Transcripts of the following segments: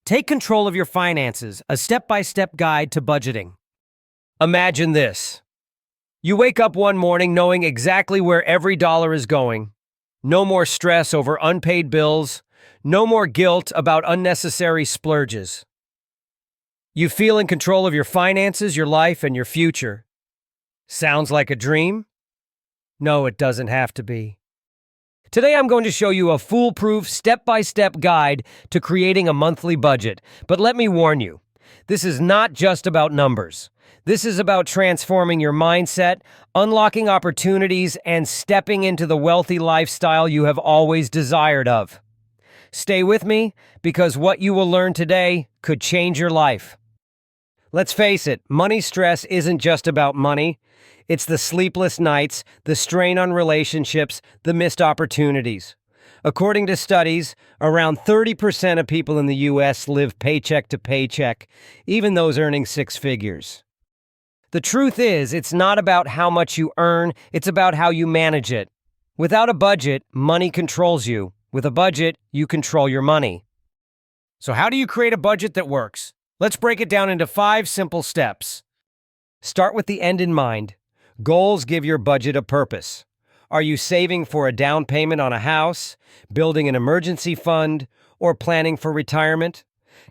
Take control of your finances, a step-by-step guide to budgeting. Imagine this. You wake up one morning knowing exactly where every dollar is going. No more stress over unpaid bills. No more guilt about unnecessary splurges. You feel in control of your finances, your life, and your future. Sounds like a dream? No, it doesn't have to be. Today I'm going to show you a foolproof, step-by-step guide to creating a monthly budget. But let me warn you, this is not just about numbers. This is about transforming your mindset, unlocking opportunities, and stepping into the wealthy lifestyle you have always desired of. Stay with me, because what you will learn today could change your life. Let's face it, money stress isn't just about money. It's the sleepless nights, the strain on relationships, the missed opportunities. According to studies, around 30% of people in the U.S. live paycheck to paycheck, even those earning six figures. The truth is, it's not about how much you earn, it's about how you manage it. Without a budget, money controls you. With a budget, you control your money. So how do you create a budget that works? Let's break it down into 5 simple steps. Start with the end in mind. Goals give your budget a purpose. Are you saving for a down payment on a house, building an emergency fund, or planning for retirement?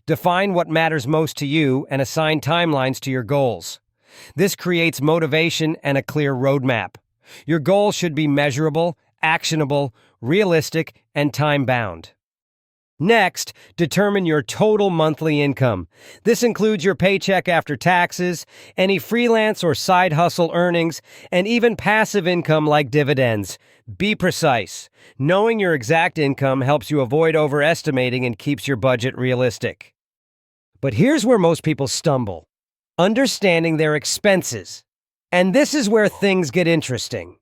Define what matters most to you and assign timelines to your goals. This creates motivation and a clear roadmap. Your goals should be measurable, actionable, realistic, and time-bound. Next, determine your total monthly income. This includes your paycheck after taxes, any freelance or side hustle earnings, and even passive income like dividends. Be precise. Knowing your exact income helps you avoid overestimating and keeps your budget realistic. But here's where most people stumble: understanding their expenses. And this is where things get interesting.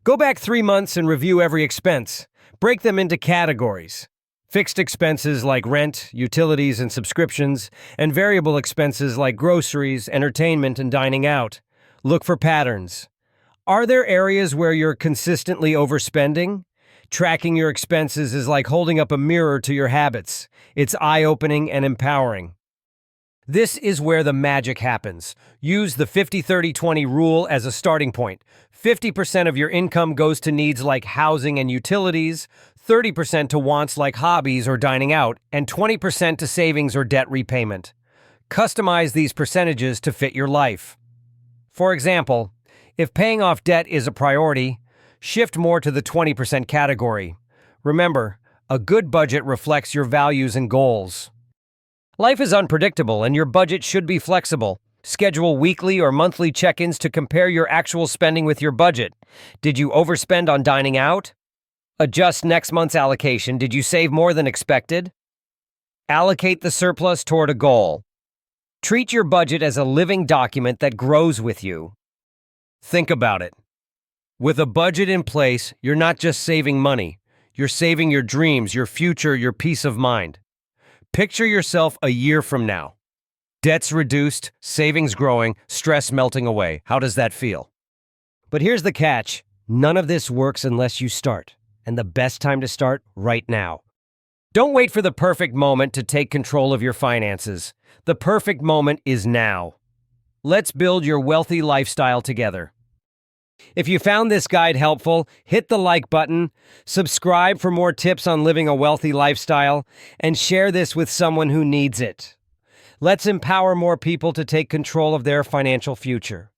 Go back 3 months and review every expense. Break them into categories. Fixed expenses like rent, utilities, and subscriptions, and variable expenses like groceries, entertainment, and dining out. Look for patterns. Are there areas where you're consistently overspending? Tracking your expenses is like holding up a mirror to your habits. It's eye-opening and empowering. This is where the magic happens. Use the 50-30-20 rule as a starting point. 50% of your income goes to needs like housing and utilities, 30% to wants like hobbies or dining out, and 20% to savings or debt repayment. Customize these percentages to fit your life. For example, if paying off debt is a priority, shift more to the 20% category. Remember, a good budget reflects your values and goals. Life is unpredictable, and your budget should be flexible. Schedule weekly or monthly check-ins to compare your actual spending with your budget. Did you overspend on dining out? Adjust next month's allocation. Did you save more than expected? Allocate the surplus toward a goal. Treat your budget as a living document that grows with you. Think about it. With a budget in place, you're not just saving money. You're saving your dreams, your future, your peace of mind. Picture yourself a year from now. Debts reduced, savings growing, stress melting away. How does that feel? But here's the catch. None of this works unless you start. And the best time to start, right now. Don't wait for the perfect moment to take control of your finances. The perfect moment is now. Let's build your wealthy lifestyle together. If you found this guide helpful, hit the like button, subscribe for more tips on living a wealthy lifestyle, and share this with someone who needs it. Let's empower more people to take control of their financial future.